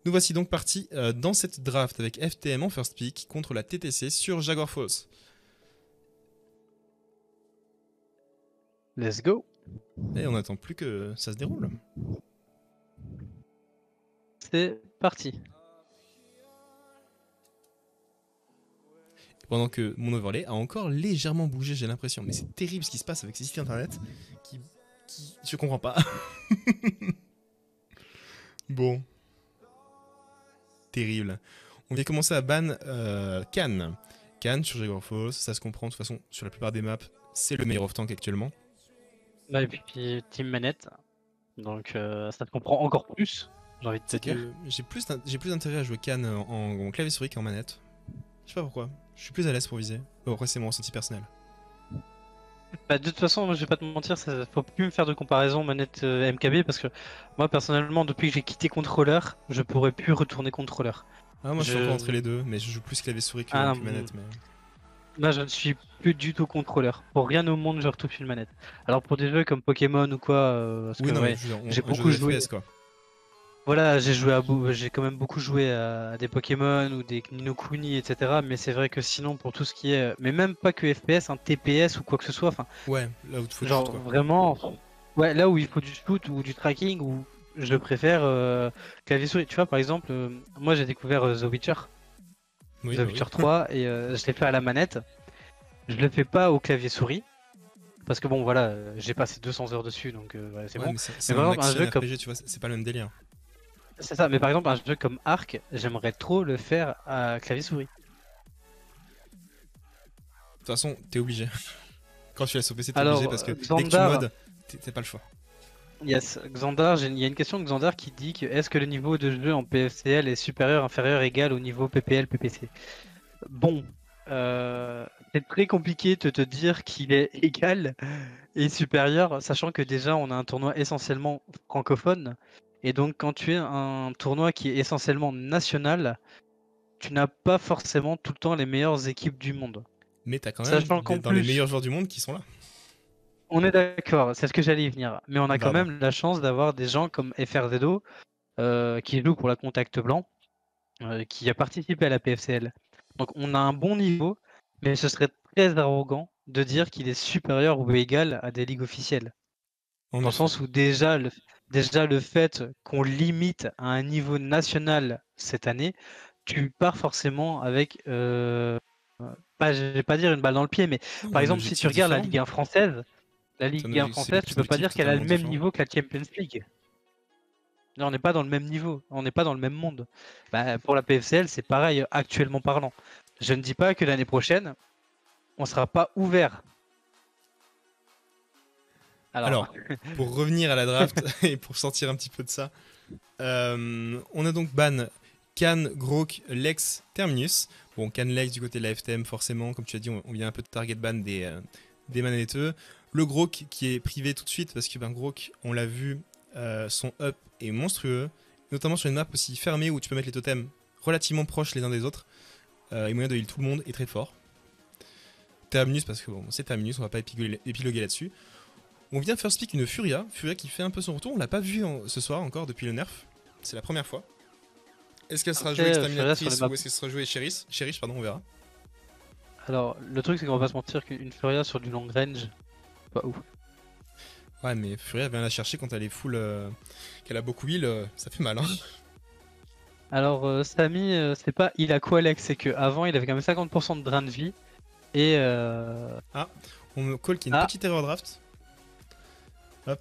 Nous voici donc partis dans cette draft avec FTM en first pick contre la TTC sur Jaguar Falls. Let's go. Et on n'attend plus que ça se déroule. C'est parti. Pendant que mon overlay a encore légèrement bougé, j'ai l'impression. Mais c'est terrible ce qui se passe avec ces sites internet qui... Je comprends pas. Bon. Terrible. On vient commencer à ban Cannes. Cannes sur Jaguar Falls, ça se comprend de toute façon sur la plupart des maps. C'est le meilleur off-tank actuellement. Bah, et puis team manette. Donc ça te comprend encore plus, j'ai envie de te C'est dire. que j'ai plus d'intérêt à jouer Cannes en clavier souris qu'en manette. Je sais pas pourquoi. Je suis plus à l'aise pour viser. Bon, après, c'est mon ressenti personnel. Bah, de toute façon, je vais pas te mentir, faut plus me faire de comparaison manette MKB parce que moi personnellement, depuis que j'ai quitté contrôleur, je pourrais plus retourner contrôleur. Ah, moi, je suis encore entre les deux, mais je joue plus clavier souris que manette. Mais... Là, je ne suis plus du tout contrôleur. Pour rien au monde, je retourne une manette. Alors pour des jeux comme Pokémon ou quoi, parce oui, que non, ouais, mais j'ai un jeu beaucoup de joué. FPS, quoi. Voilà, j'ai quand même beaucoup joué à des Pokémon ou des Ni no Kuni, etc. Mais c'est vrai que sinon, pour tout ce qui est, mais même pas que FPS, un TPS ou quoi que ce soit, enfin, Ouais, là où il faut du shoot, genre quoi. vraiment, ouais, là où il faut du shoot ou du tracking, ou je préfère clavier souris. Tu vois, par exemple, moi j'ai découvert The Witcher, Oui, The bah Witcher oui. 3, et je l'ai fait à la manette. Je le fais pas au clavier souris. Parce que bon, voilà, j'ai passé 200 heures dessus, donc voilà, c'est Ouais, bon. mais c'est Mais par un exemple, un action jeu comme RPG, tu vois, c'est pas le même délire. c'est ça, mais par exemple, un jeu comme Ark, j'aimerais trop le faire à clavier souris. De toute façon, t'es obligé. Quand tu laisses au PC, t'es obligé Alors, parce que dès que tu Xandar, modes, t'as pas le choix. yes, Xandar, il y a une question de Xandar qui dit que est-ce que le niveau de jeu en PFCL est supérieur, inférieur, égal au niveau PPL, PPC? Bon, c'est très compliqué de te dire qu'il est égal et supérieur, sachant que déjà on a un tournoi essentiellement francophone, et donc quand tu es un tournoi qui est essentiellement national, tu n'as pas forcément tout le temps les meilleures équipes du monde. Mais t'as quand même Sachant qu'en dans les plus, meilleurs joueurs du monde qui sont là. on est d'accord, c'est ce que j'allais y venir, mais on a quand Pardon. même la chance d'avoir des gens comme FRZO qui joue pour la Contact Blanc, qui a participé à la PFCL. Donc on a un bon niveau, mais ce serait très arrogant de dire qu'il est supérieur ou égal à des ligues officielles. En Dans le effet. sens où déjà le fait qu'on limite à un niveau national cette année, tu pars forcément avec, pas, je vais pas dire une balle dans le pied, mais Non, par un exemple, si tu objectif regardes différent. la Ligue 1 C'est française, tu peux un pas objectif dire qu'elle a le totalement même différent. niveau que la Champions League. Non, on n'est pas dans le même niveau, on n'est pas dans le même monde. Bah, pour la PFCL, c'est pareil, actuellement parlant. Je ne dis pas que l'année prochaine, on sera pas ouvert. Alors, Alors, pour revenir à la draft et pour sortir un petit peu de ça, on a donc ban Can, Grok, Lex, Terminus. Bon, Can, Lex du côté de la FTM, forcément, comme tu as dit, on vient un peu de target ban des manetteux. Le Grok qui est privé tout de suite parce que Grok, on l'a vu, son up est monstrueux, notamment sur une map aussi fermée où tu peux mettre les totems relativement proches les uns des autres. Et moyen de heal tout le monde est très fort. Terminus parce que bon, c'est Terminus, on va pas épiloguer là-dessus. On vient first pick une Furia qui fait un peu son retour, on l'a pas vu ce soir encore depuis le nerf, c'est la première fois. Est-ce qu'elle sera jouée après, Furia sur les exterminatrice maps. ou est-ce qu'elle sera jouée Cherish, pardon, on verra. Alors, le truc, c'est qu'on va pas se mentir qu'une Furia sur du long range, pas ouf. Ouais, mais Furia vient la chercher quand elle est full, qu'elle a beaucoup heal, ça fait mal, hein. Alors, Samy, c'est pas il a quoi Alex, c'est qu'avant il avait quand même 50% de drain de vie. Et Ah, on me call qu'il y a une ah, petite erreur draft. Hop.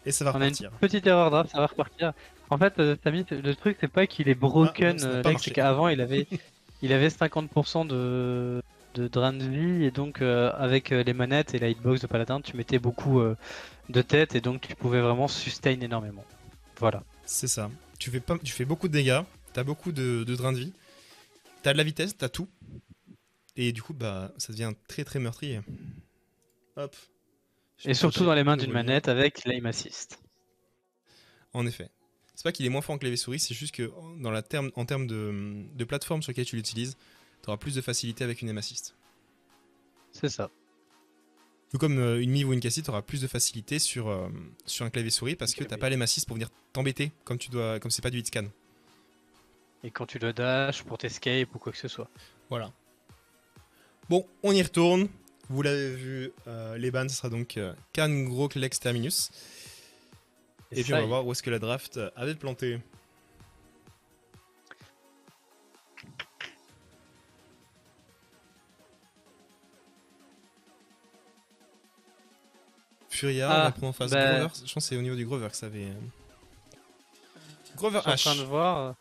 Et ça va on a une repartir. petite erreur draft, ça va repartir. En fait, Samy, le truc, c'est pas qu'il est Ah non, broken, ça n'a pas Alex, c'est marché. qu'avant il avait 50% de drain de vie. Et donc, avec les manettes et la hitbox de Paladin, tu mettais beaucoup de tête. Et donc, tu pouvais vraiment sustain énormément. Voilà. C'est ça. Tu fais beaucoup de dégâts, t'as beaucoup de drain de vie, t'as de la vitesse, t'as tout. Et du coup, bah, ça devient très très meurtrier. Hop. Je Et vais surtout chercher dans les mains le d'une volume. manette avec l'aim assist. En effet. C'est pas qu'il est moins fort en clavier souris, c'est juste que en termes de plateforme sur laquelle tu l'utilises, tu auras plus de facilité avec une aim assist. C'est ça. Tout comme une Mive ou une Cassie, tu auras plus de facilité sur un clavier souris parce que t'as pas l'aim assist pour venir t'embêter comme c'est pas du hitscan. Et quand tu le dash pour t'escape ou quoi que ce soit. Voilà. Bon, on y retourne. Vous l'avez vu, les bans, ce sera donc Khan, Grok, Lex, Terminus. Et puis on va voir où est-ce que la draft avait planté. Furia, on va prendre en face Grover. Je pense que c'est au niveau du Grover que ça avait. Grover H. Je suis en train de voir.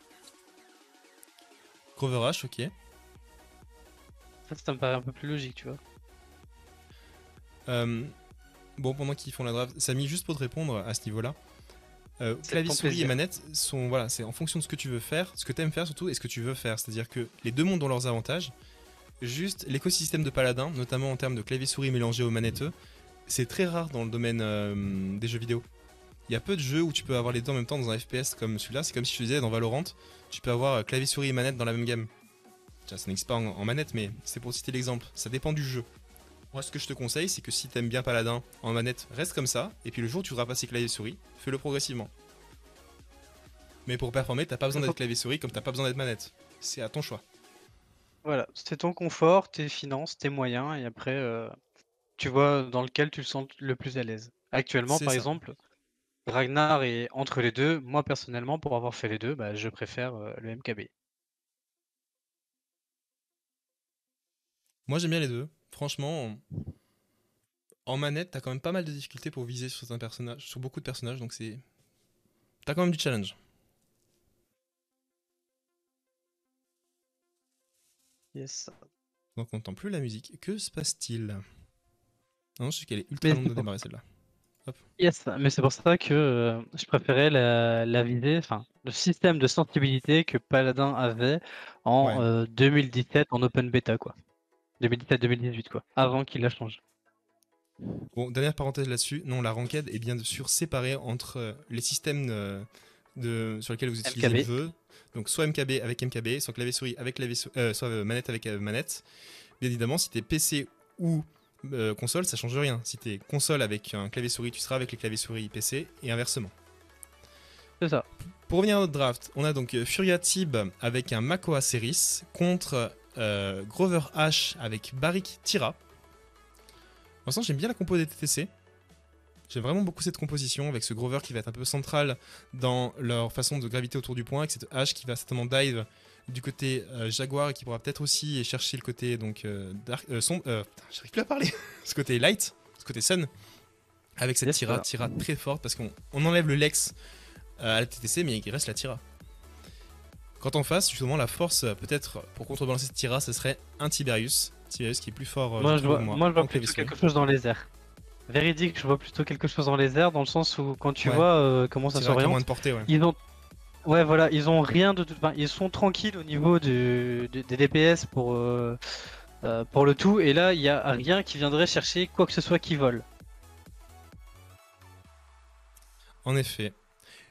Grover H, ok. Ça me paraît un peu plus logique, tu vois. Bon, pendant qu'ils font la draft, Samy, juste pour te répondre à ce niveau-là, clavier, souris et manette sont, voilà, c'est en fonction de ce que tu veux faire, ce que tu aimes faire surtout, et ce que tu veux faire. C'est-à-dire que les deux mondes ont leurs avantages. Juste l'écosystème de Paladin, notamment en termes de clavier souris mélangé aux manetteux, c'est très rare dans le domaine des jeux vidéo. Il y a peu de jeux où tu peux avoir les deux en même temps dans un FPS comme celui-là. C'est comme si je disais dans Valorant, tu peux avoir clavier souris et manette dans la même game. Ça n'existe pas en manette, mais c'est pour citer l'exemple. Ça dépend du jeu. Moi, ce que je te conseille, c'est que si t'aimes bien Paladin en manette, reste comme ça. Et puis le jour où tu voudras passer clavier souris, fais-le progressivement. Mais pour performer, t'as pas besoin d'être clavier souris comme t'as pas besoin d'être manette. C'est à ton choix. Voilà, c'est ton confort, tes finances, tes moyens, et après, tu vois dans lequel tu te sens le plus à l'aise. Actuellement, par exemple, Ragnar est entre les deux. Moi, personnellement, pour avoir fait les deux, bah, je préfère le MKB. Moi, j'aime bien les deux. Franchement, en manette, t'as quand même pas mal de difficultés pour viser sur certains personnages, sur beaucoup de personnages, donc c'est. T'as quand même du challenge. Yes. Donc on n'entend plus la musique. Que se passe-t-il? Non, je sais qu'elle est ultra longue de démarrer celle-là. Hop. Yes, mais c'est pour ça que je préférais la visée, enfin le système de sensibilité que Paladin avait en 2017 en open beta quoi. 2017-2018 quoi, avant qu'il la change. Bon, dernière parenthèse là-dessus. Non, la ranked est bien sûr séparée entre les systèmes sur lesquels vous utilisez MKB. le jeu. Donc soit MKB avec MKB, soit clavier souris avec clavier soit manette avec manette. Bien évidemment, si t'es PC ou console, ça change rien. Si t'es console avec un clavier souris, tu seras avec les claviers souris PC et inversement. C'est ça. Pour revenir à notre draft, on a donc Furia Tib avec un Makoa Ceris contre Grover H avec Barik Tira. Pour l'instant, j'aime bien la compo des TTC. J'aime vraiment beaucoup cette composition avec ce Grover qui va être un peu central dans leur façon de graviter autour du point, avec cette H qui va certainement dive du côté Jaguar et qui pourra peut-être aussi chercher le côté donc j'arrive plus à parler, ce côté light, ce côté sun, avec cette Tira très forte parce qu'on enlève le Lex à la TTC mais il reste la Tira. Quand on fasse justement la force peut-être pour contrebalancer cette Tira, ce serait un Tiberius qui est plus fort. Moi je vois plutôt quelque chose dans les airs. Véridique, je vois plutôt quelque chose dans les airs dans le sens où quand tu vois comment ça s'oriente, ils ont voilà, ils ont rien de enfin, ils sont tranquilles au niveau des DPS pour le tout et là il y a rien qui viendrait chercher quoi que ce soit qui vole. En effet.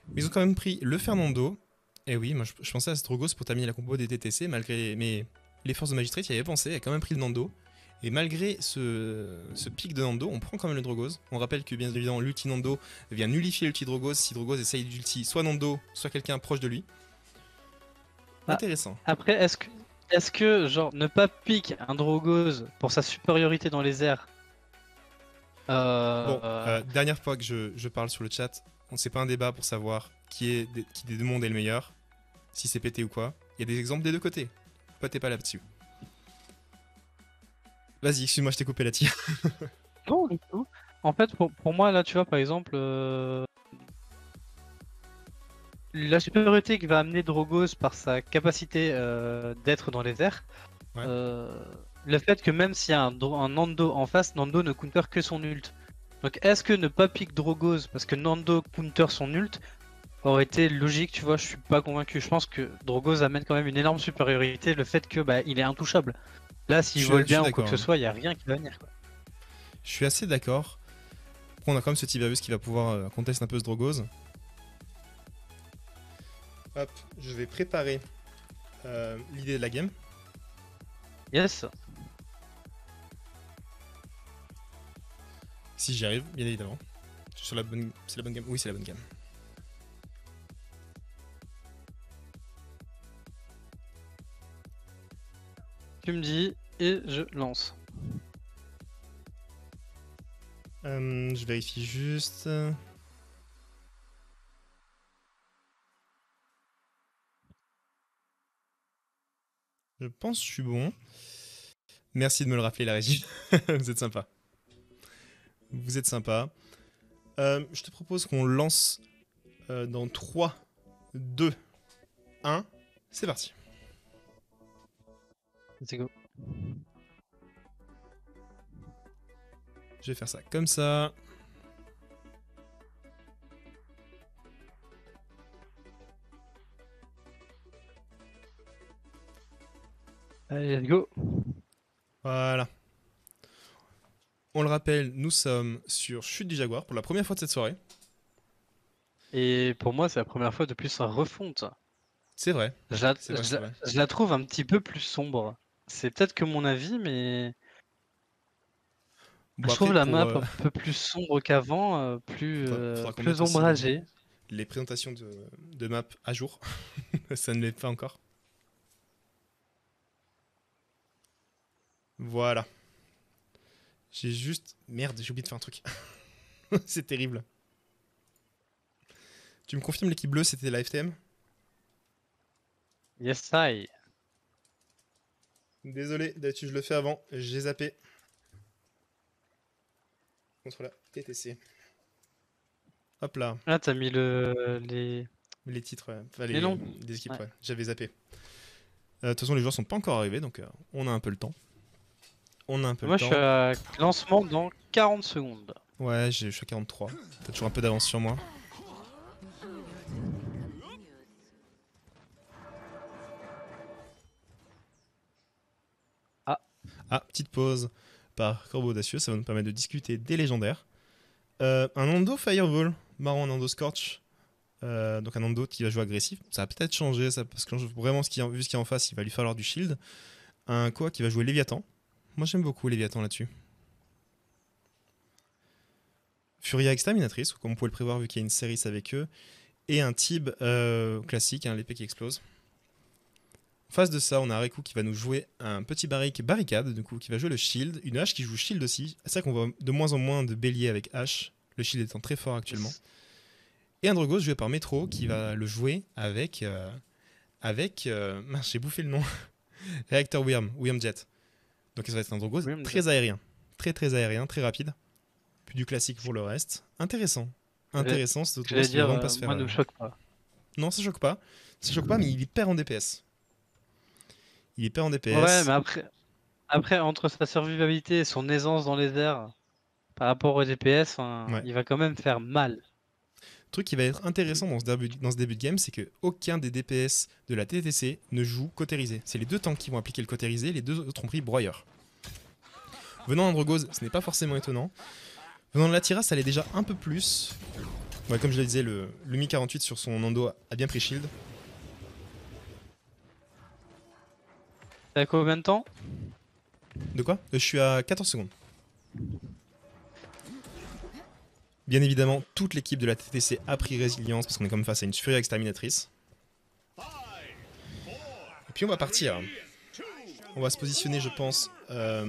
Mais ils ont quand même pris le Fernando. Et oui, moi je pensais à Strogos pour terminer la compo des TTC, malgré les forces de Magistrate, il y avait pensé, il a quand même pris le Nando. Et malgré ce pic de Nando, on prend quand même le Drogos. On rappelle que bien évidemment l'ulti Nando vient nullifier l'ulti Drogos si Drogos essaye d'ulti soit Nando, soit quelqu'un proche de lui. Intéressant. Après, est-ce que genre ne pas pique un Drogos pour sa supériorité dans les airs Bon, dernière fois que je parle sur le chat, c'est pas un débat pour savoir qui des deux mondes est le meilleur, si c'est pété ou quoi. Il y a des exemples des deux côtés. Potez pas là-dessus. Vas-y, excuse-moi, je t'ai coupé la tire. Non, du tout. En fait, pour moi, là, tu vois, par exemple, la supériorité que va amener Drogos par sa capacité d'être dans les airs, le fait que même s'il y a un Nando en face, Nando ne counter que son ult. Donc, est-ce que ne pas pick Drogos parce que Nando counter son ult aurait été logique, tu vois? Je suis pas convaincu. Je pense que Drogos amène quand même une énorme supériorité, le fait que il est intouchable. Là, s'il vole bien ou quoi que ce soit, il n'y a rien qui va venir. Quoi. Je suis assez d'accord. On a quand même ce Tiberius qui va pouvoir contester un peu ce Drogos. Hop, je vais préparer l'idée de la game. Yes. Si j'y arrive, bien évidemment. C'est la bonne gamme. Oui, c'est la bonne gamme. Tu me dis et je lance. Je vérifie juste. Je pense que je suis bon. Merci de me le rappeler, la régie. Vous êtes sympa. Vous êtes sympa. Je te propose qu'on lance dans 3, 2, 1. C'est parti. Let's go. Je vais faire ça comme ça. Allez, let's go. Voilà. On le rappelle, nous sommes sur Chute du Jaguar pour la première fois de cette soirée. Et pour moi, c'est la première fois depuis sa refonte. C'est vrai. Je la, C'est vrai, je c'est la- vrai. je la trouve un petit peu plus sombre. C'est peut-être que mon avis, mais Bon, je après, trouve la pour, map un peu plus sombre qu'avant, faudra qu'on plus mette aussi ombragée. les présentations de map à jour. Ça ne l'est pas encore. Voilà. J'ai juste... Merde, j'ai oublié de faire un truc. C'est terrible. Tu me confirmes l'équipe bleue, c'était la FTM? Yes, I. Désolé, d'habitude je le fais avant, j'ai zappé. Contre la TTC. Hop là, Là, t'as mis les... les titres, ouais. Enfin, Les noms. des équipes, Ouais. ouais. J'avais zappé. De toute façon, les joueurs sont pas encore arrivés, donc on a un peu le temps. On a un peu Moi, le je temps. suis à lancement dans 40 secondes. Ouais, je suis à 43. T'as toujours un peu d'avance sur moi. Ah, petite pause par Corbeau Audacieux, ça va nous permettre de discuter des légendaires. Un Nando Fireball, marrant, un Nando Scorch. Donc un Nando qui va jouer agressif. Ça va peut-être changer, ça, parce que vraiment, vu ce qu'il y a en face, il va lui falloir du shield. Un Koa qui va jouer Léviathan. Moi j'aime beaucoup Léviathan là-dessus. Furia Exterminatrice, comme on pouvait le prévoir vu qu'il y a une série avec eux. Et un Tib classique, l'épée qui explose. En face de ça, on a Reku qui va nous jouer un petit barricade, du coup, qui va jouer le shield. Une hache qui joue shield aussi. C'est ça qu'on voit de moins en moins de béliers avec hache. Le shield étant très fort actuellement. Et un Drogos joué par Metro qui va le jouer avec. Mince, j'ai bouffé le nom. Réacteur Wyrm Jet. Donc ça va être un Drogos très aérien. Très aérien, très rapide. Puis du classique pour le reste. Intéressant. Intéressant, ce Drogos qui va vraiment pas se faire. Moi, ne me choque pas. Non, ça choque pas. Ça choque pas, mais il perd en DPS. Il est pas en DPS. Ouais, mais après, entre sa survivabilité et son aisance dans les airs, par rapport au DPS, Ouais. il va quand même faire mal. Le truc qui va être intéressant dans ce début de game, c'est que aucun des DPS de la TTC ne joue cotérisé. C'est les deux tanks qui vont appliquer le cotérisé, les deux autres ont pris broyeur. Venant d'Androgos, ce n'est pas forcément étonnant. Venant de la Tira, ça l'est déjà un peu plus. Ouais, comme je le disais, le Mi 48 sur son Nando a bien pris shield. T'as combien de temps? De quoi Je suis à 14 secondes. Bien évidemment, toute l'équipe de la TTC a pris résilience parce qu'on est comme face à une Furia Exterminatrice. Et puis on va partir. On va se positionner, je pense,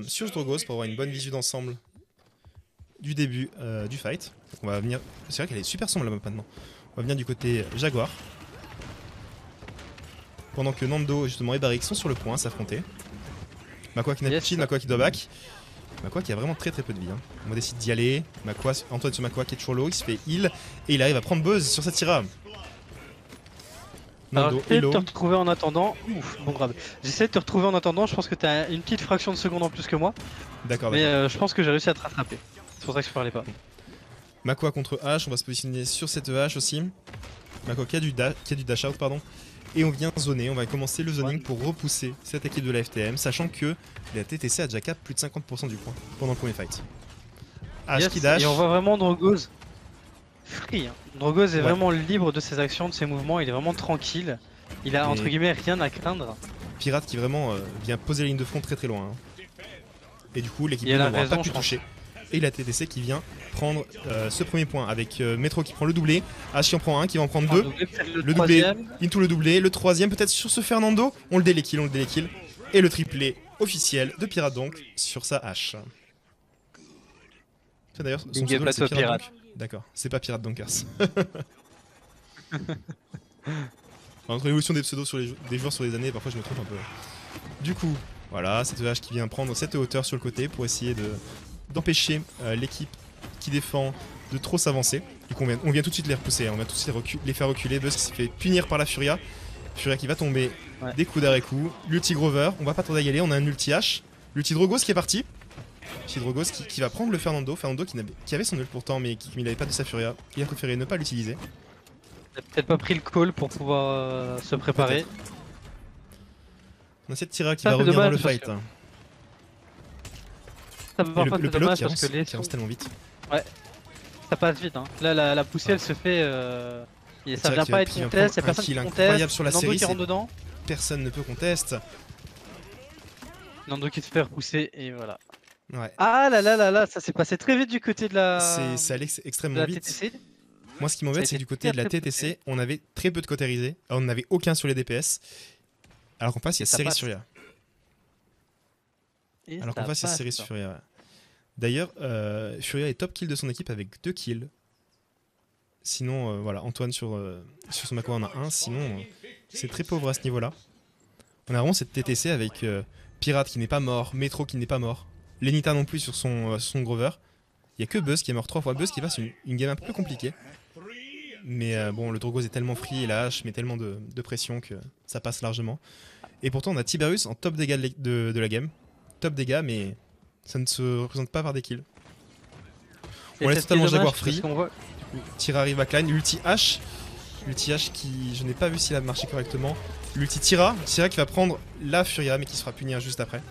sur Drogos pour avoir une bonne visu d'ensemble du début du fight. Donc on va venir. C'est vrai qu'elle est super sombre la map maintenant. On va venir du côté Jaguar. Pendant que Nando justement et Barik sont sur le point à s'affronter. Makwa qui n'a plus de shield, Makwa qui doit back. Makwa qui a vraiment très peu de vie. Hein. On décide d'y aller. Antoine sur Makwa qui est toujours low, il se fait heal. Et il arrive à prendre Buzz sur cette Tira. Alors, Nando j'essaie est de low. te retrouver en attendant. Ouf, bon grave. J'essaie de te retrouver en attendant, je pense que t'as une petite fraction de seconde en plus que moi. D'accord, Mais d'accord. je pense que j'ai réussi à te rattraper. C'est pour ça que je parlais pas. Makwa contre H, on va se positionner sur cette H aussi. Makwa qui a du dash out, pardon. Et on vient zoner, on va commencer le zoning pour repousser cette équipe de la FTM, sachant que la TTC a déjà cap plus de 50% du point pendant le premier fight. H Yes, qui dash. et on voit vraiment Drogos free. Hein. Drogos est vraiment libre de ses actions, de ses mouvements, il est vraiment tranquille. Il a entre guillemets rien à craindre. Pirate qui vraiment vient poser la ligne de front très loin. Hein. Et du coup, l'équipe Il a n'aura raison, pas pu je pense. toucher. Et la TTC qui vient prendre ce premier point avec Metro qui prend le doublé, H qui en prend un, qui va en prendre deux. Le doublé, into le doublé, le troisième peut-être sur ce Fernando. On le délékill. Et le triplé officiel de Pirate donc sur sa hache. D'ailleurs, son Big pseudo up à c'est toi, Pirate Pirate. Donk. D'accord, c'est pas Pirate Donkers. Entre l'évolution des pseudos sur des joueurs sur les années, parfois je me trompe un peu. Du coup, voilà, cette hache qui vient prendre cette hauteur sur le côté pour essayer d'empêcher l'équipe qui défend de trop s'avancer. Du coup, on vient tout de suite les repousser, hein, on vient tout de suite les faire reculer. Buzz qui s'est fait punir par la Furia. Furia qui va tomber des coups d'arrêt coup. L'ulti Grover, on va pas tarder à y aller, on a un ulti H. L'ulti Drogos qui est parti. L'ulti Drogos qui va prendre le Fernando. Fernando qui avait son ult pourtant, mais qui n'avait pas de sa Furia. Il a préféré ne pas l'utiliser. Il a peut-être pas pris le call pour pouvoir se préparer. On a cette Tira qui va revenir dans le fight. Ça par contre, le c'est pilote dommage qui parce que avance tellement vite. Ouais, ça passe vite. Hein. Là, la poussée, elle se fait. Et ça vient pas être contest, y'a personne qui incroyable sur la Nando série, qui rentre dedans. Personne ne peut conteste. Nando qui se fait repousser et voilà. Ouais. Ah là là là là, ça s'est passé très vite du côté de la. C'est allé extrêmement vite. TTC. Moi, ce qui m'embête, c'est que du côté de la TTC, on avait très peu de cautérisés. On n'avait aucun sur les DPS. Alors qu'en face, il y a Ceres Furia. Alors qu'en face, il y a Ceres Furia. Ouais. D'ailleurs, Furia est top kill de son équipe avec 2 kills. Sinon, voilà, Antoine sur son Mako en a 1. Sinon, c'est très pauvre à ce niveau-là. On a vraiment cette TTC avec Pirate qui n'est pas mort, Metro qui n'est pas mort, Lenita non plus sur son Grover. Il n'y a que Buzz qui est mort 3 fois. Buzz qui passe une game un peu plus compliquée. Mais bon, le Drogos est tellement free et la hache met tellement de pression que ça passe largement. Et pourtant, on a Tiberius en top dégâts de la game. Top dégâts, mais ça ne se représente pas par des kills. On laisse totalement Jaguar free. Tira arrive à Klein, l'ulti H. L'ulti H qui, je n'ai pas vu s'il a marché correctement. L'ulti Tira qui va prendre la Furia, mais qui se fera punir juste après.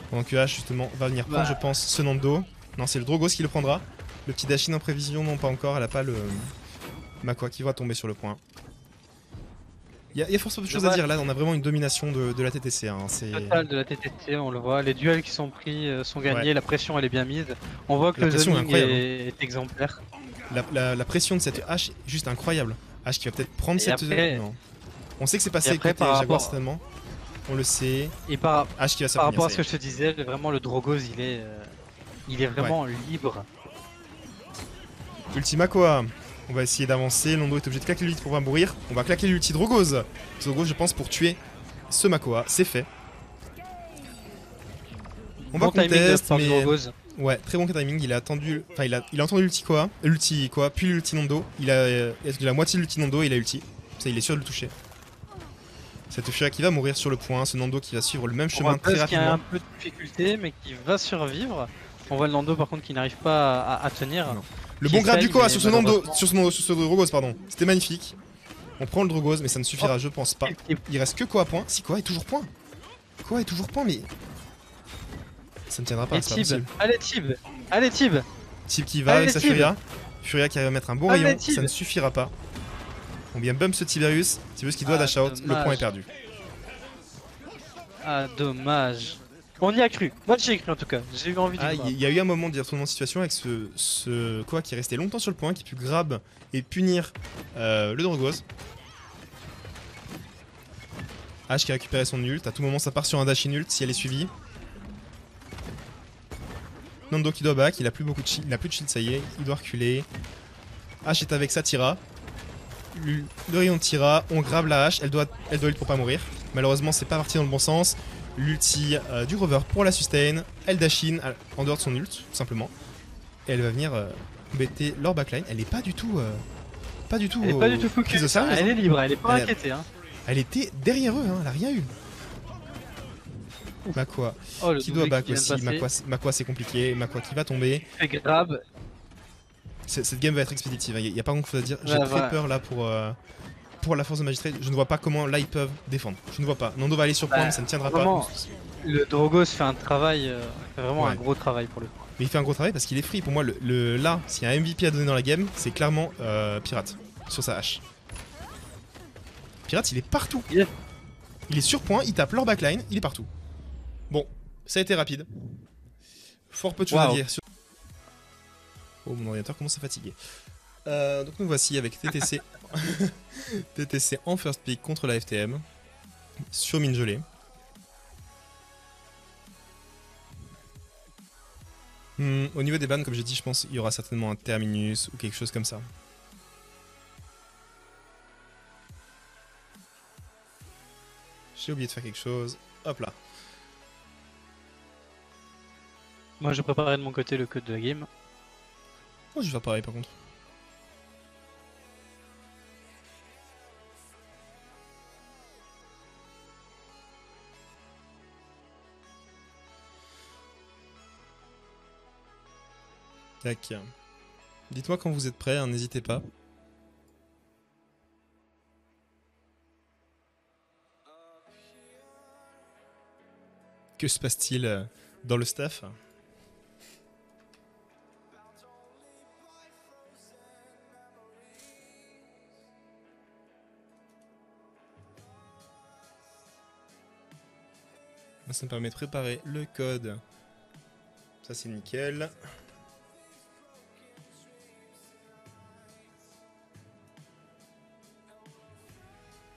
Pendant que H, justement, va venir prendre, je pense, ce Nando. Non, c'est le Drogos qui le prendra. Le petit Dashin en prévision, non, pas encore. Elle a pas le Makwa qui va tomber sur le point. Il y a forcément de choses à dire là, on a vraiment une domination de la TTC. Hein. Total de la TTC, on le voit. Les duels qui sont pris sont gagnés, la pression elle est bien mise. On voit que la le zoning est exemplaire. La pression de cette H est juste incroyable. H qui va peut-être prendre cette. Après, non. On sait que c'est passé côté Jaguar certainement. On le sait. Et par rapport à ce que je je te disais, vraiment le Drogos il est vraiment libre. Ultima quoi. On va essayer d'avancer, Londo est obligé de claquer l'ulti pour pas mourir. On va claquer l'ulti Drogos. Drogos je pense pour tuer ce Makoa, c'est fait. On va contest, mais... Ouais, très bon timing, il a attendu... Enfin il a entendu l'ulti quoi, puis l'ulti Nando. Il a la moitié de l'ulti Nando et il a ulti. Ça il est sûr de le toucher. Cette Furia qui va mourir sur le point, ce Nando qui va suivre le même chemin très rapidement. Qui a un peu de difficulté mais qui va survivre. On voit le Nando par contre qui n'arrive pas à tenir. Non. Le bon grab du Koa sur ce Nando, sur ce Drogos pardon, c'était magnifique. On prend le Drogos mais ça ne suffira je pense pas. Il reste que Koa point, si Koa est toujours point. Koa est toujours point mais... Ça ne tiendra pas, c'est pas possible. Allez Tib, allez Tib. Tib qui va avec sa Furia. Furia qui arrive à mettre un bon rayon, ça ne suffira pas. On vient bump ce Tiberius, Tiberius qui doit dash out, le point est perdu. Ah dommage. On y a cru, moi j'y ai cru en tout cas, j'ai eu envie de il y a eu un moment de retournement de situation avec ce Koa qui est resté longtemps sur le point, qui pu grab et punir le Drogos. H qui a récupéré son ult, à tout moment ça part sur un dash in ult si elle est suivie. Nando qui doit back, il a plus beaucoup de shield, il a plus de shield, ça y est, il doit reculer. H est avec sa Tira. Le rayon de Tira, on grave la hache, elle doit ult pour pas mourir. Malheureusement c'est pas parti dans le bon sens. L'ulti du Grover pour la sustain, elle dash in en dehors de son ult, tout simplement. Et elle va venir embêter leur backline. Elle est pas du tout focus. Elle est libre, elle est pas inquiétée. Hein. Elle était derrière eux, hein, elle a rien eu. Makwa qui doit back aussi, Makwa c'est compliqué, Makwa qui va tomber. Grab. Cette game va être expéditive, il n'y a pas grand chose à dire. J'ai très peur là pour la force de Magistrate, je ne vois pas comment là ils peuvent défendre. Je ne vois pas. Nando va aller sur point mais ça ne tiendra pas. Le Drogos fait un travail, vraiment un gros travail pour le coup. Mais il fait un gros travail parce qu'il est free. Pour moi, là, s'il y a un MVP à donner dans la game, c'est clairement Pirate sur sa hache. Pirate, il est partout. Il est sur point, il tape leur backline, il est partout. Bon, ça a été rapide. Fort peu de choses à dire. Oh, mon ordinateur commence à fatiguer. Donc nous voici avec TTC. TTC en first pick contre la FTM. Sur mine gelée. Au niveau des bans, comme j'ai dit, je pense qu'il y aura certainement un terminus ou quelque chose comme ça. J'ai oublié de faire quelque chose. Hop là. Moi, je préparais de mon côté le code de la game. Oh, je vais faire pareil par contre. Tac. Dites-moi quand vous êtes prêts, hein, n'hésitez pas. Que se passe-t-il dans le staff? Ça me permet de préparer le code. Ça c'est nickel.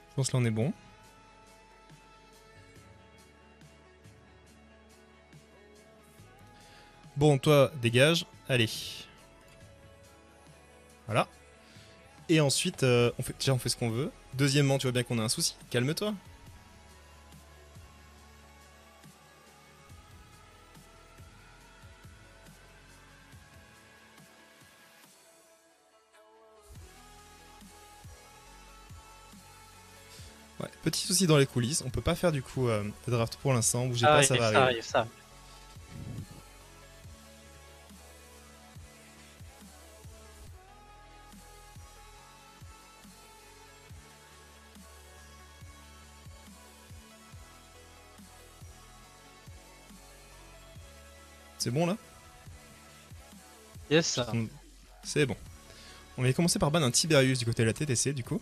Je pense que là on est bon. Bon, toi, dégage. Allez. Voilà. Et ensuite, déjà on fait ce qu'on veut. Deuxièmement, tu vois bien qu'on a un souci. Calme-toi. Ouais, petit souci dans les coulisses. On peut pas faire du coup le draft pour l'instant. Bougez pas, ça va arriver. Ça arrive, ça arrive. C'est bon là? Yes, ça. C'est bon. On va commencer par ban un Tiberius du côté de la TTC du coup.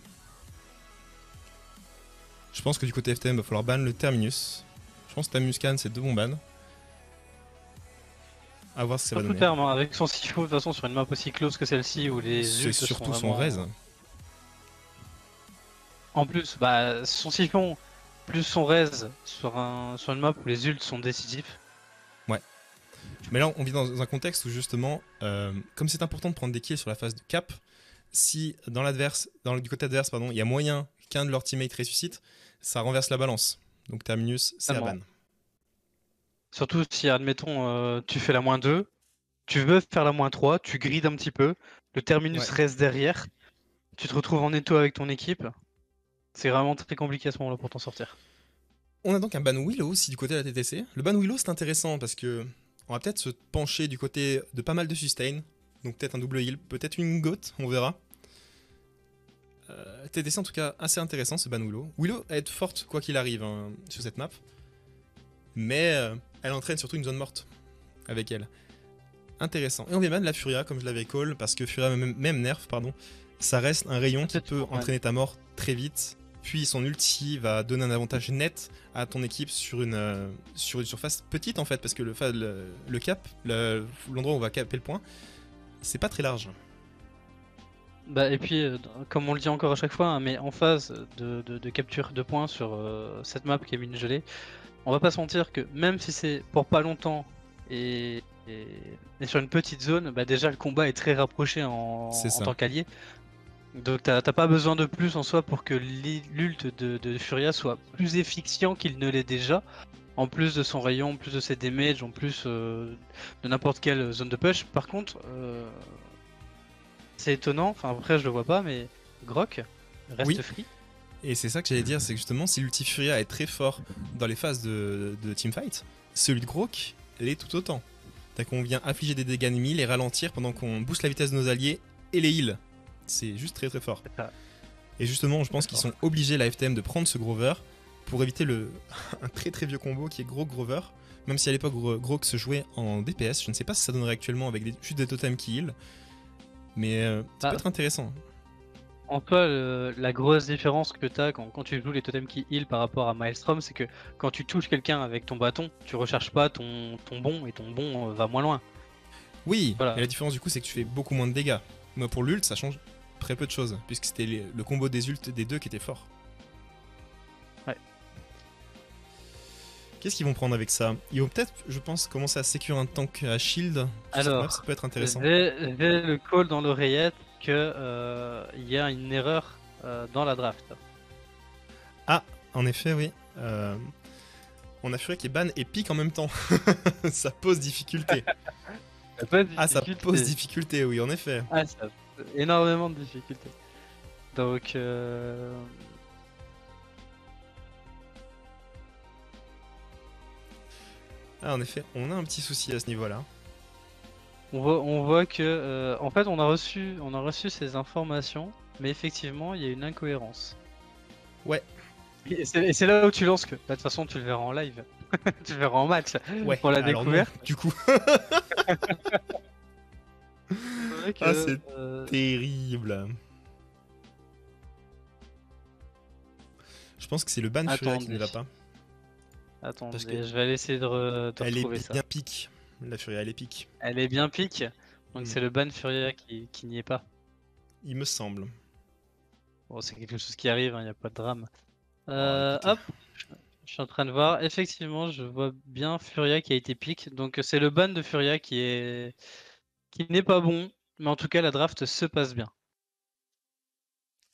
Je pense que du côté FTM, il va falloir ban le Terminus. Je pense que Terminus Can, c'est deux bons bans. À voir ce que ça va donner. Terme, hein, avec son Sifo, de toute façon, sur une map aussi close que celle-ci, où les C'est ults surtout sont son vraiment... raise. En plus, bah, son Siphon plus son raise sur une map où les ults sont décisifs. Ouais. Mais là, on vit dans un contexte où justement, comme c'est important de prendre des kills sur la phase de cap, si dans du côté adverse, pardon, il y a moyen qu'un de leurs teammates ressuscite, ça renverse la balance. Donc Terminus, c'est à ban. Surtout si, admettons, tu fais la -2, tu veux faire la -3, tu grides un petit peu, le Terminus reste derrière, tu te retrouves en étau avec ton équipe. C'est vraiment très compliqué à ce moment-là pour t'en sortir. On a donc un ban Willow aussi du côté de la TTC. Le ban Willow, c'est intéressant parce que on va peut-être se pencher du côté de pas mal de sustain. Donc peut-être un double heal, peut-être une goat, on verra. TTC en tout cas assez intéressant ce ban Willow. Willow va être forte quoi qu'il arrive hein, sur cette map. Mais elle entraîne surtout une zone morte avec elle. Intéressant. Et on vient ban la Furia comme je l'avais call parce que Furia même nerf, pardon, ça reste un rayon qui peut entraîner ta mort très vite. Puis son ulti va donner un avantage net à ton équipe sur une surface petite en fait, parce que le cap, l'endroit où on va caper le point, c'est pas très large. Bah, et puis, comme on le dit encore à chaque fois, hein, mais en phase de capture de points sur cette map qui est mine gelée, on va pas se mentir que même si c'est pour pas longtemps et sur une petite zone, bah déjà le combat est très rapproché en tant qu'allié. Donc t'as pas besoin de plus en soi pour que l'ult de Furia soit plus efficient qu'il ne l'est déjà. En plus de son rayon, en plus de ses damages, en plus de n'importe quelle zone de push. Par contre, c'est étonnant, enfin après je le vois pas, mais Grok reste free. Et c'est ça que j'allais dire, c'est que justement si l'ulti Furia est très fort dans les phases de teamfight, celui de Grok l'est tout autant. T'as qu'on vient affliger des dégâts ennemis, les ralentir pendant qu'on booste la vitesse de nos alliés et les heal. C'est juste très très fort. Et justement, je pense qu'ils sont obligés, la FTM, de prendre ce Grover pour éviter un très très vieux combo qui est Grok-Grover. Même si à l'époque Grok se jouait en DPS, je ne sais pas si ça donnerait actuellement avec juste des totems qui heal. Mais ça peut être intéressant. En toi, la grosse différence que tu as quand tu joues les totems qui heal par rapport à Maelstrom, c'est que quand tu touches quelqu'un avec ton bâton, tu recharges pas ton bon et ton bon va moins loin. Oui, voilà. Et la différence du coup, c'est que tu fais beaucoup moins de dégâts. Moi, pour l'ult, ça change très peu de choses, puisque c'était le combo des ults des deux qui était fort. Ouais. Qu'est-ce qu'ils vont prendre avec ça? Ils vont peut-être, je pense, commencer à sécure un tank à shield. Sur cette map, Alors, ça peut être intéressant. j'ai le call dans l'oreillette que il y a une erreur dans la draft. Ah, en effet, oui. On a Furia qui est ban et pique en même temps. Ça pose difficulté. Ah, ça pose difficulté, oui, en effet. Ah, ça pose énormément de difficultés. Donc, Ah, en effet, on a un petit souci à ce niveau-là. on voit que, en fait, on a reçu ces informations, mais effectivement, il y a une incohérence. Ouais, Et c'est là où tu lances que, bah, de toute façon, tu le verras en live, tu le verras en match ouais. pour la Alors non, découverte. du coup. C'est vrai que, Ah, c'est terrible. Je pense que c'est le ban Furia qui ne va pas. Attendez, Parce que je vais aller essayer de Elle est retrouver ça. bien pique. La Furia, elle est pique. Elle est bien pique, donc Mm. c'est le ban Furia qui n'y est pas. Il me semble. Bon, c'est quelque chose qui arrive, il n'y a pas de drame. écoutez. Hop, je suis en train de voir. Effectivement, je vois bien Furia qui a été pique. Donc c'est le ban de Furia qui n'est pas bon, mais en tout cas la draft se passe bien.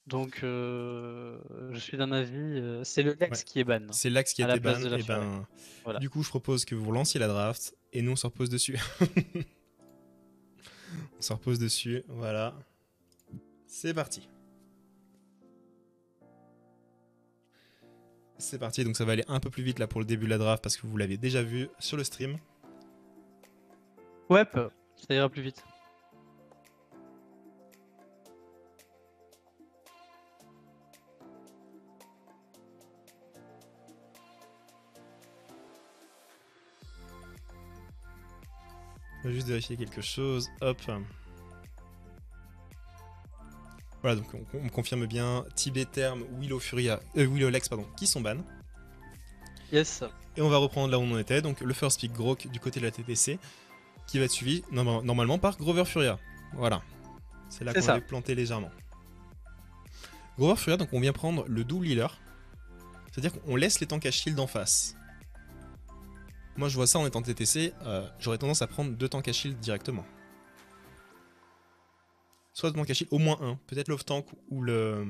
Donc je suis d'un avis, c'est le Lex Ouais. qui est ban C'est l'axe qui a à la été place ban. de la Et Furia. ben, Voilà. du coup, je propose que vous lanciez la draft et nous on se repose dessus. On se repose dessus. Voilà. C'est parti. C'est parti. Donc ça va aller un peu plus vite là pour le début de la draft parce que vous l'avez déjà vu sur le stream. Ouais, ça ira plus vite. On va juste vérifier quelque chose. Hop. Voilà, donc on confirme bien Tibet, Term, Willow Furia, Willow Lex, pardon, qui sont ban. Yes. Et on va reprendre là où on en était. Donc le first pick Grok du côté de la TTC, qui va être suivi normalement par Grover Furia. Voilà. C'est là qu'on avait planté légèrement. Grover Furia, donc on vient prendre le double healer. C'est-à-dire qu'on laisse les tanks à shield en face. Moi je vois ça en étant TTC, j'aurais tendance à prendre 2 tanks à shield directement. Soit 2 tanks à shield, au moins un. Peut-être l'off tank ou le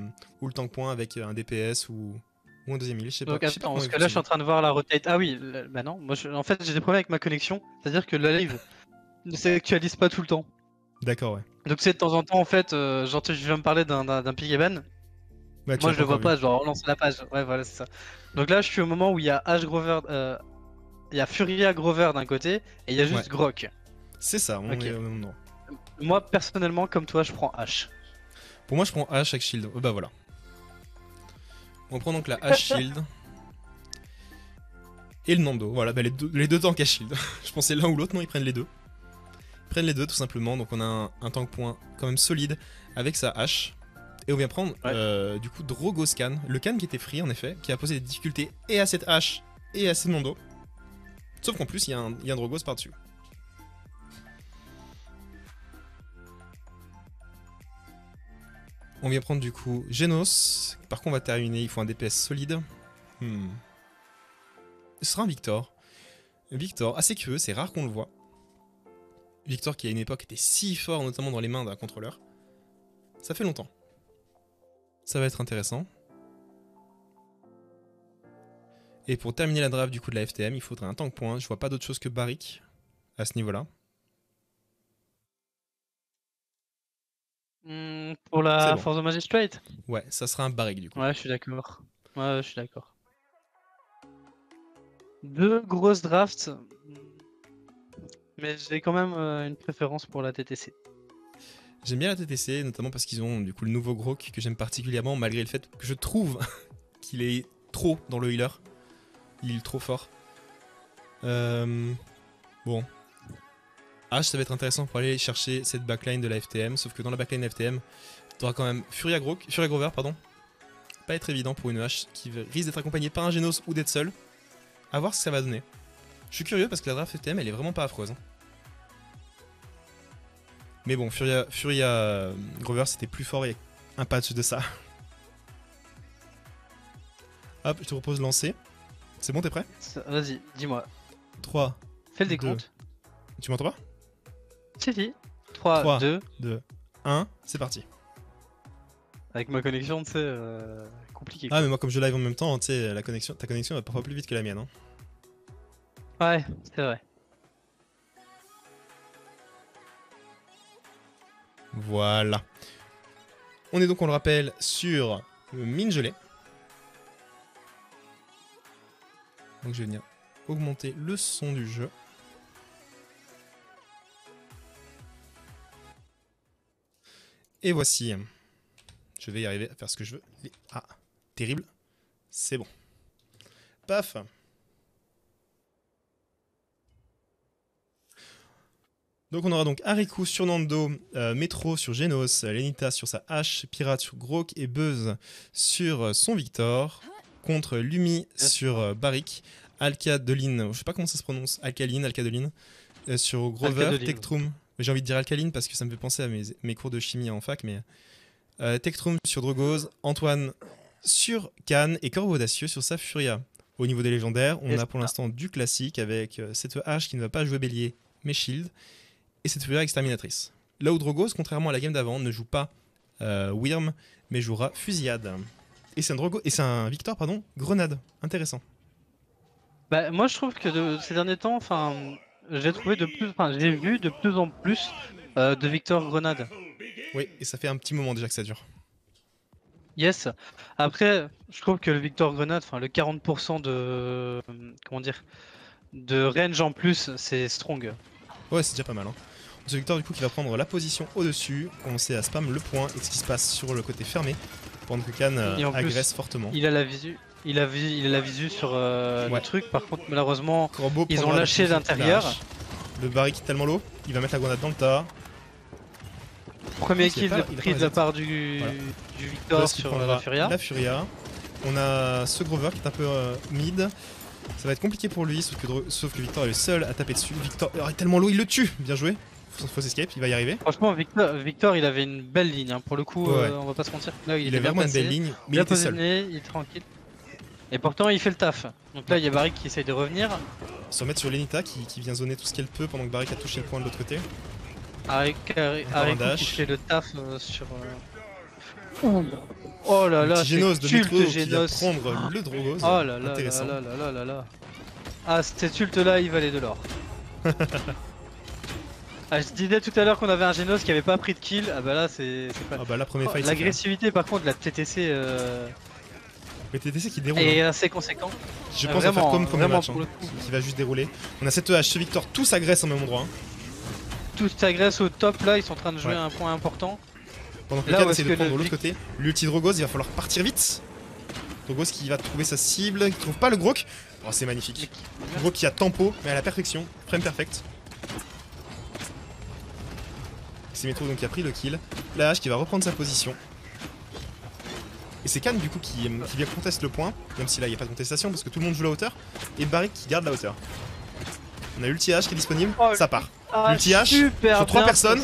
tank point avec un DPS ou un deuxième heal, je sais pas. Donc Je sais pas attends, comment parce il que là je suis en fonctionne. train de voir la rotate. Ah oui, bah non, moi en fait j'ai des problèmes avec ma connexion, c'est-à-dire que la live ne s'actualise pas tout le temps. D'accord, ouais. Donc c'est de temps en temps en fait, genre je viens me parler d'un pick et ban. Ouais, tu Moi l'as je le vois encore vu. pas, je dois relancer la page. Ouais voilà c'est ça. Donc là je suis au moment où il y a Ash Grover, il y a Furia Grover d'un côté et il y a juste Ouais. Grok. C'est ça, on Ok. est au même endroit. Moi personnellement comme toi je prends Ash. Pour moi, je prends H avec shield. Bah voilà. On prend donc la H shield. Et le Nando. Voilà, bah les deux tanks à shield. Je pensais l'un ou l'autre, non, ils prennent les deux. Ils prennent les deux tout simplement. Donc on a un tank point quand même solide avec sa H. Et on vient prendre du coup Drogoscan. Le can qui était free en effet, qui a posé des difficultés et à cette H et à ce Nando. Sauf qu'en plus, il y a un Drogos par-dessus. On vient prendre du coup Genos. Par contre, on va terminer. Il faut un DPS solide. Ce sera un Victor. Victor, assez curieux, c'est rare qu'on le voit. Victor qui à une époque était si fort, notamment dans les mains d'un contrôleur. Ça fait longtemps. Ça va être intéressant. Et pour terminer la draft du coup de la FTM, il faudrait un tank point. Je vois pas d'autre chose que Barrick à ce niveau-là. Pour la Bon. Force of Magistrate. Ouais, ça sera un Barrick du coup. Ouais je suis d'accord. Ouais je suis d'accord. 2 grosses drafts. Mais j'ai quand même une préférence pour la TTC. J'aime bien la TTC, notamment parce qu'ils ont du coup le nouveau Grok que j'aime particulièrement, malgré le fait que je trouve qu'il est trop dans le healer. Il est trop fort. Bon. H, ça va être intéressant pour aller chercher cette backline de la FTM, sauf que dans la backline de la FTM, tu auras quand même Furia Grover, pardon. Pas être évident pour une H qui risque d'être accompagnée par un Genos ou d'être seul. A voir ce que ça va donner. Je suis curieux parce que la draft FTM, elle est vraiment pas affreuse. Hein. Mais bon, Furia Grover, c'était plus fort il y a un patch de ça. Hop, je te propose de lancer. C'est bon, t'es prêt? Vas-y, dis-moi. 3, Fais le 2. décompte. Tu m'entends pas? Si. 3, 3, 2. 2, 1, c'est parti. Avec ma connexion, tu sais, compliqué. Ah, mais moi, comme je live en même temps, tu sais, ta connexion va parfois plus vite que la mienne. Hein. Ouais, c'est vrai. Voilà. On est donc, on le rappelle, sur mine gelée. Donc je vais venir augmenter le son du jeu. Et voici. Je vais y arriver à faire ce que je veux. Ah, terrible. C'est bon. Paf. Donc on aura donc Ariku sur Nando, Metro sur Genos, Lenita sur sa hache, Pirate sur Grok et Buzz sur son Victor, contre Lumi sur Barik, Alcadeline, je sais pas comment ça se prononce, Alcadeline, sur Grover, Alcadeline. Tectrum, j'ai envie de dire Alcaline parce que ça me fait penser à mes cours de chimie en fac, mais Tectrum sur Drogoz, Antoine sur Khan et Corbeau Audacieux sur sa Furia. Au niveau des légendaires, on a pour l'instant du classique avec cette hache qui ne va pas jouer bélier mais shield, et cette Furia exterminatrice. Là où Drogoz, contrairement à la game d'avant, ne joue pas Wyrm, mais jouera Fusillade. Et c'est un Victor, pardon, Grenade. Intéressant. Bah, moi, je trouve que ces derniers temps, j'ai vu de plus en plus de Victor Grenade. Oui, et ça fait un petit moment déjà que ça dure. Yes. Après, je trouve que le Victor Grenade, le 40% comment dire, de range en plus, c'est strong. Ouais, c'est déjà pas mal. Hein. Ce Victor, du coup, qui va prendre la position au-dessus, commencer à spam le point et ce qui se passe sur le côté fermé, pendant que Khan agresse fortement. Il a la visu. Il a la visu sur le truc. Par contre, malheureusement, Corbeau ils ont lâché d'intérieur. Le Barik est tellement low, il va mettre la grenade dans le tas. Premier kill pris de la part du Victor sur la Furia. La Furia. On a ce Grover qui est un peu mid. Ça va être compliqué pour lui, sauf que Victor est le seul à taper dessus. Victor est tellement low, il le tue. Bien joué. Faut escape, il va y arriver. Franchement, Victor, il avait une belle ligne. Hein. Pour le coup, on va pas se mentir. Là, il est vraiment passé, une belle ligne, mais il était seul. Il est tranquille. Et pourtant, il fait le taf. Donc là, il y a Barik qui essaye de revenir. Se remettre sur Lenita qui vient zoner tout ce qu'elle peut pendant que Barik a touché le point de l'autre côté. Ariku qui fait le taf sur... Oh là là, Genos de Metro qui va Genos. prendre le Drogoz. Oh là là intéressant. là. Ah, cet ult là, il valait de l'or. Ah, je disais tout à l'heure qu'on avait un Genos qui avait pas pris de kill. Ah bah là, c'est pas... Ah bah la première fight. L'agressivité par contre de la TTC... Le TTC qui déroule. est assez conséquent. Je pense vraiment, faire comme match, qui va juste dérouler. On a cette hache, ce Victor, tous agressent au même endroit. Hein. Tous agressent au top là, ils sont en train de jouer un point important. Pendant que Khan essaie de prendre de l'autre côté. L'ulti Drogoz, il va falloir partir vite. Drogoz qui va trouver sa cible, qui trouve pas le Grok. Oh, c'est magnifique. Grok qui a tempo, mais à la perfection. Frame perfect. C'est Metro donc qui a pris le kill. La hache qui va reprendre sa position. Et c'est Khan du coup qui vient conteste le point, même si là il n'y a pas de contestation parce que tout le monde joue la hauteur. Et Barik qui garde la hauteur. On a ulti H qui est disponible, ça part. Ulti H sur 3 personnes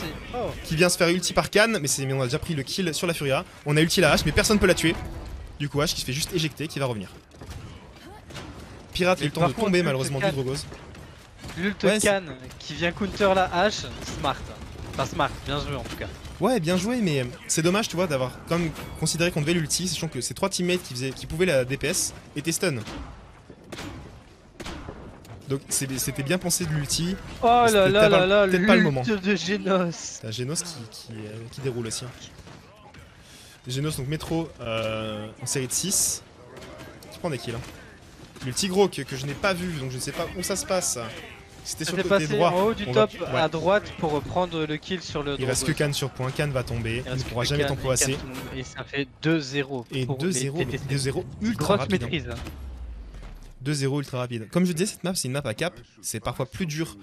qui vient se faire ulti par Khan, mais on a déjà pris le kill sur la Furia. On a ulti la H mais personne peut la tuer. Du coup H qui se fait juste éjecter, qui va revenir. Pirate a eu le temps de tomber malheureusement du Drogoz. L'ult Khan qui vient counter la H, smart. Enfin smart, bien joué en tout cas. Ouais, bien joué, mais c'est dommage, tu vois, d'avoir quand même considéré qu'on devait l'ulti, sachant que ces 3 teammates qui pouvaient la DPS étaient stun. Donc c'était bien pensé de l'ulti. Oh là là là là, peut-être pas le moment. De Genos. T'as Genos qui déroule aussi. Genos, donc Metro en série de 6. Tu prends des kills. Hein. L'ulti gros que je n'ai pas vu, donc je ne sais pas où ça se passe. C'était sur le côté droit. En haut du top à droite pour prendre le kill sur le. Il reste que Khan sur point. Khan va tomber. Il ne pourra jamais tempo assez. Et ça fait 2-0. Et 2-0 ultra rapide. Maîtrise. 2-0 ultra rapide. Comme je disais, cette map, c'est une map à cap. C'est parfois plus dur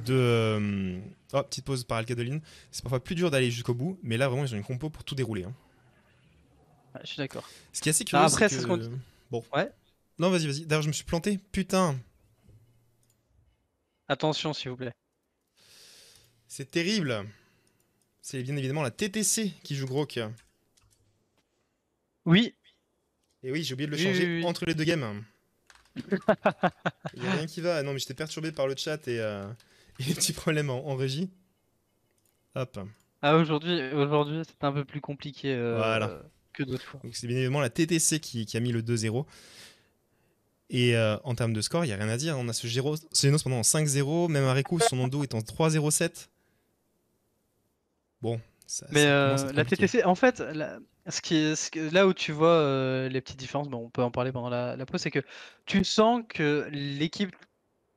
de... Oh, petite pause par Alcadeline. C'est parfois plus dur d'aller jusqu'au bout. Mais là, vraiment, ils ont une compo pour tout dérouler. Hein. Ouais, je suis d'accord. Ce qui est assez curieux, après, c'est que... Bon. Ouais. Non, vas-y. D'ailleurs, je me suis planté. Putain. Attention, s'il vous plaît. C'est terrible. C'est bien évidemment la TTC qui joue Grok. Oui. Et oui, j'ai oublié de le changer entre les deux games. Il y a rien qui va. Ah non, mais j'étais perturbé par le chat et les petits problèmes en régie. Hop. Ah, aujourd'hui, c'est un peu plus compliqué Voilà. que d'autres fois. Donc c'est bien évidemment la TTC qui a mis le 2-0. Et en termes de score, il n'y a rien à dire. On a ce Genos pendant 5-0, même Areku, son nom d'eau est en 3-0-7. Bon, ça Mais commence à être la compliqué. TTC, en fait, là où tu vois les petites différences, bon, on peut en parler pendant la pause, c'est que tu sens que l'équipe,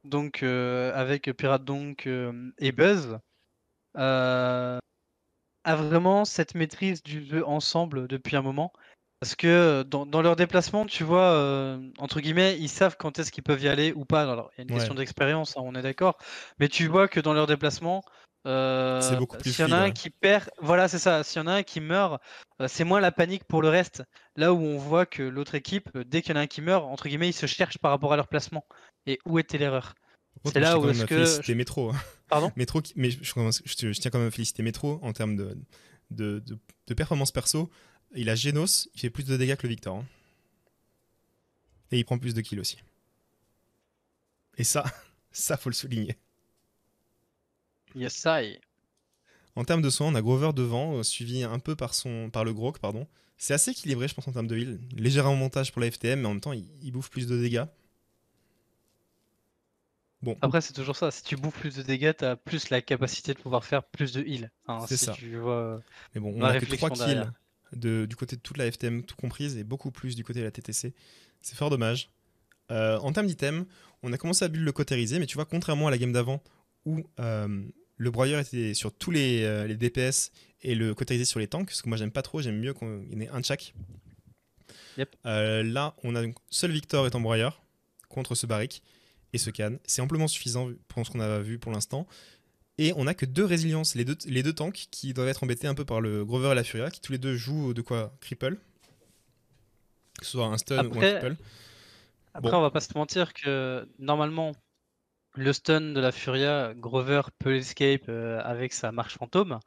donc avec Pirate Donk et Buzz, a vraiment cette maîtrise du jeu ensemble depuis un moment. Parce que dans leur déplacement, tu vois, entre guillemets, ils savent quand est-ce qu'ils peuvent y aller ou pas. Alors, il y a une Ouais, question d'expérience, hein, on est d'accord. Mais tu vois que dans leur déplacement, c'est beaucoup plus s'il y en a fluide, un ouais. qui perd, voilà, c'est ça. S'il y en a un qui meurt, c'est moins la panique pour le reste. Là où on voit que l'autre équipe, dès qu'il y en a un qui meurt, entre guillemets, ils se cherchent par rapport à leur placement. Et où était l'erreur? Par C'est contre, je là tiens où quand même est-ce à que. féliciter Metro, hein. Pardon? Metro mais je tiens quand même à féliciter Metro en termes de performance perso. Il a Genos, il fait plus de dégâts que le Victor, hein. Et il prend plus de kills aussi. Et ça, ça faut le souligner. Yes, I. En termes de soins, on a Grover devant, suivi un peu par le Grok, pardon. C'est assez équilibré, je pense, en termes de heal. Léger remontage pour la FTM, mais en même temps, il bouffe plus de dégâts. Bon, Après, c'est toujours ça. Si tu bouffes plus de dégâts, t'as plus la capacité de pouvoir faire plus de heal. Hein, c'est si ça. tu vois Mais bon, on ma a que 3 réflexion kills derrière. du côté de toute la FTM, tout comprise, et beaucoup plus du côté de la TTC. C'est fort dommage. En termes d'items, on a commencé à build le cautérisé, mais tu vois, contrairement à la game d'avant, où le broyeur était sur tous les DPS et le cautérisé sur les tanks, ce que moi j'aime pas trop, j'aime mieux qu'il y en ait un de chaque. Yep. Là, on a donc seul Victor étant broyeur contre ce Barrick et ce Can. C'est amplement suffisant pour ce qu'on a vu pour l'instant. Et on a que 2 résiliences, les deux tanks qui doivent être embêtés un peu par le Grover et la Furia, qui tous les deux jouent de quoi cripple, que ce soit un stun ou un Après, cripple. après, Bon, on va pas se mentir que normalement, le stun de la Furia, Grover peut l'escape avec sa marche fantôme.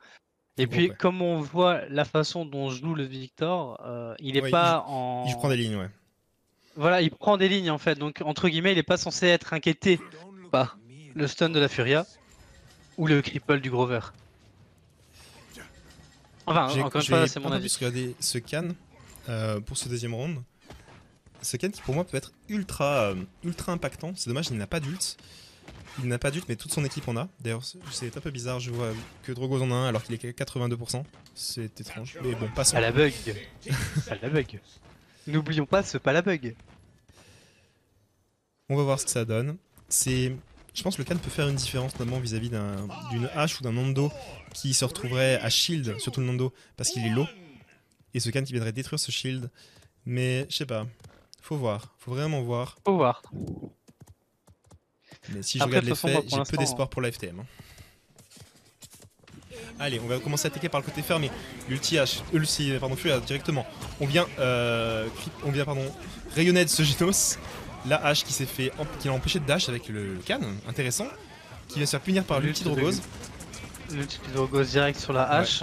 Et le gros puis, ouais. comme on voit la façon dont joue le Victor, il est Ouais, pas il prend des en. lignes, ouais. Voilà, il prend des lignes en fait. Donc, entre guillemets, il est pas censé être inquiété par le stun de la Furia ou le cripple du Grover. Enfin, encore une Je fois, vais c'est un mon peu avis. plus regarder ce Can pour ce deuxième round. Ce Can qui pour moi peut être ultra impactant. C'est dommage, il n'a pas d'ult. Il n'a pas d'ult, mais toute son équipe en a. D'ailleurs, c'est un peu bizarre, je vois que Drogos en a un alors qu'il est qu'à 82%. C'est étrange. Mais bon, passons. Pas la bug. Pas la bug. N'oublions pas ce pas la bug. On va voir ce que ça donne. Je pense que le Can peut faire une différence notamment vis-à-vis d'une hache ou d'un Nando qui se retrouverait à shield, surtout le Nando, parce qu'il est low. Et ce Can qui viendrait détruire ce shield. Mais je sais pas. Faut voir. Faut vraiment voir. Faut voir. Mais si je Après, regarde de les toute façon, moi, faits, pour j'ai peu l'instant, d'espoir pour la FTM, hein. Allez, on va commencer à attaquer par le côté fermé. L'ulti H, pardon, Furia directement. On vient rayonner de ce Genos. La hache qui l'a empêché de dash avec le can, intéressant. Qui va se faire punir par l'ulti Drogos. l'ulti de Drogos direct sur la Ouais. hache.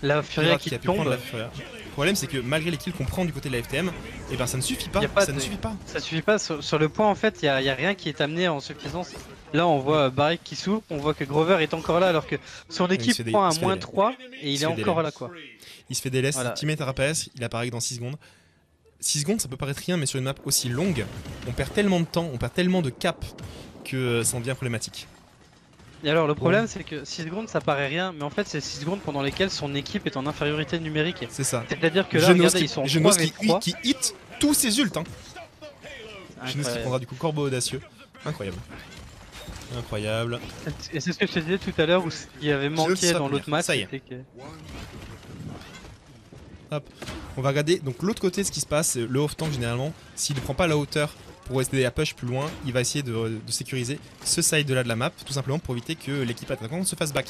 La Furia Pirate qui a pu prendre tombe. la Furia. Le problème, c'est que malgré les kills qu'on prend du côté de la FTM, eh ben ça ne suffit pas. Y a pas Ça de- ne suffit pas. Ça suffit pas. Sur le point, en fait, il y a rien qui est amené en suffisance. Là, on voit Barrick qui s'ouvre, on voit que Grover est encore là, alors que son Il se équipe fait prend un il se fait moins délai. 3 et il se est fait délai. encore là, quoi. Il se fait délaisse, Voilà. teammate RPS, il apparaît que dans 6 secondes. 6 secondes, ça peut paraître rien, mais sur une map aussi longue, on perd tellement de temps, on perd tellement de cap que ça en devient problématique. Et alors, le problème, c'est que 6 secondes, ça paraît rien, mais en fait, c'est 6 secondes pendant lesquelles son équipe est en infériorité numérique. C'est ça. C'est-à-dire que là, Genos regardez, ils sont en Genos 3v3. qui hit tous ses ults, hein. Genos qui Incroyable. prendra du coup Corbeau audacieux. Incroyable. Incroyable. Et c'est ce que je te disais tout à l'heure, où ce qui avait manqué sera dans l'autre punir. match, Ça y est. c'était que. Hop. On va regarder donc l'autre côté ce qui se passe. Le off-tank généralement, s'il ne prend pas la hauteur pour essayer à push plus loin, il va essayer de sécuriser ce side de là de la map, tout simplement pour éviter que l'équipe attaquante se fasse back.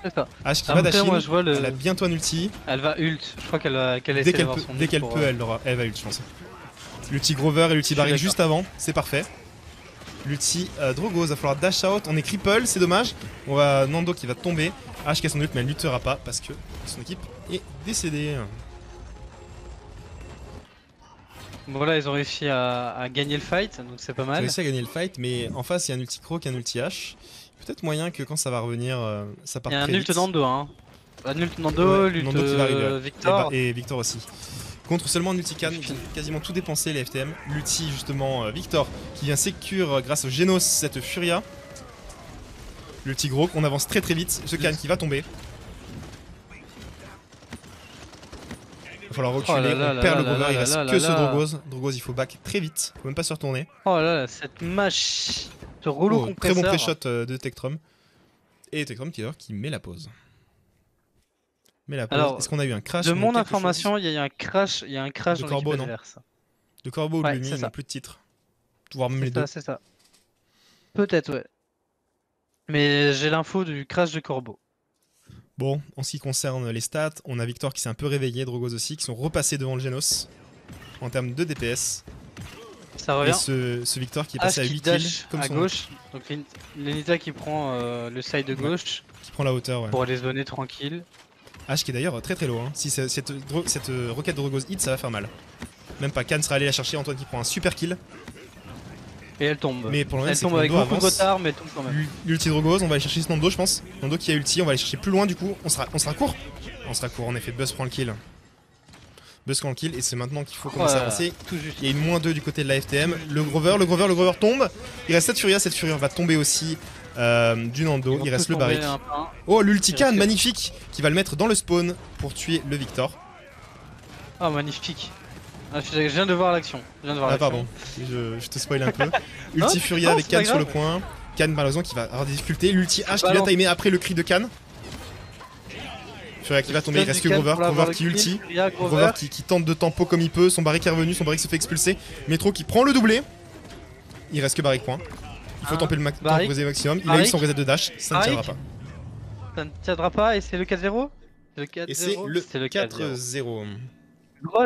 C'est ça. Ash qui va Après, dash moi, in, je vois le. elle a bientôt un ulti. Elle va ult. Je crois qu'elle Dès essaie qu'elle d'avoir peut, son dès ult qu'elle pour, peut, elle va ult, je pense. L'ulti Grover et l'ulti suis Barrick d'accord. juste avant, c'est parfait. L'ulti Drogos, va falloir dash out, on est cripple, c'est dommage. On va Nando qui va tomber. Ash qui a son ult, mais elle luttera pas parce que son équipe est décédée. Bon là ils ont réussi à gagner le fight, donc c'est pas J'ai mal. réussi à gagner le fight, mais en face il y a un ulti Croc et un ulti H. Peut-être moyen que quand ça va revenir, ça Il parte y a un très ult vite. Nando, hein. Un ult Nando, Ouais, l'ult Nando qui va arriver, ouais. Victor. Et Victor aussi. Contre seulement un ulti Can, ils ont quasiment tout dépensé les FTM. L'ulti justement Victor qui vient sécure grâce au Genos cette Furia. L'ulti Grok, on avance très très vite. Ce Can qui va tomber. Il va falloir reculer, on perd le Grover, il reste que ce Drogos. Drogos il faut back très vite, faut même pas se retourner. Oh là là, cette mâche, ce rouleau Oh, très compresseur. bon pré-shot de Tectrum. Et Tectrum qui met la pause. Mais la pause. Alors, Est-ce qu'on a eu un crash de ou mon quelque information, il y a eu un crash, De dans Corbeau, l'équipe non adverse. De Corbeau ou de Ouais, Lumi, c'est ils ça. n'ont plus de titre. Voire même les deux. C'est ça. Peut-être, ouais. Mais j'ai l'info du crash de Corbeau. Bon, en ce qui concerne les stats, on a Victor qui s'est un peu réveillé, Drogos aussi, qui sont repassés devant le Genos en termes de DPS. Ça Et revient. ce Victor qui est passé à H 8 qui kills, dash comme à son gauche. Donc Lenita qui prend le side de gauche qui prend la hauteur. Ouais. pour aller se donner tranquille. H qui est d'ailleurs très très low. Hein. Si cette roquette de Drogos hit, ça va faire mal. Même pas, Khan sera allé la chercher, Antoine qui prend un super kill. Et elle tombe. Mais pour le moment, Elle c'est tombe que avec Nando beaucoup de avance. retard, mais elle tombe quand même. L'ulti Drogos, on va aller chercher ce Nando, je pense. Nando qui a ulti, on va aller chercher plus loin du coup. On sera court. On sera court, en effet. Buzz prend le kill. Buzz prend le kill et c'est maintenant qu'il faut commencer à avancer. Tout juste. Il y a une -2 du côté de la FTM. Le Grover tombe. Il reste cette Furia va tomber aussi du Nando. Il reste le Barrick. Oh, l'ultican, magnifique, qui va le mettre dans le spawn pour tuer le Victor. Oh, magnifique. Ah, je viens de voir l'action. Ah, pardon, je te spoil un peu. Ulti Furia avec Khan sur le point. Khan, malheureusement, qui va avoir des difficultés. L'ulti H qui vient timer après le cri de Khan. Furia qui va tomber, il reste que Grover qui ulti. Grover qui tente de tempo comme il peut. Son Barrick est revenu, son Barrick se fait expulser. Metro qui prend le doublé. Il reste que Barrick point. Il faut temper le maximum. Il a eu son reset de dash, ça ne tiendra pas. Ça ne tiendra pas et c'est le 4-0. Et c'est le 4-0.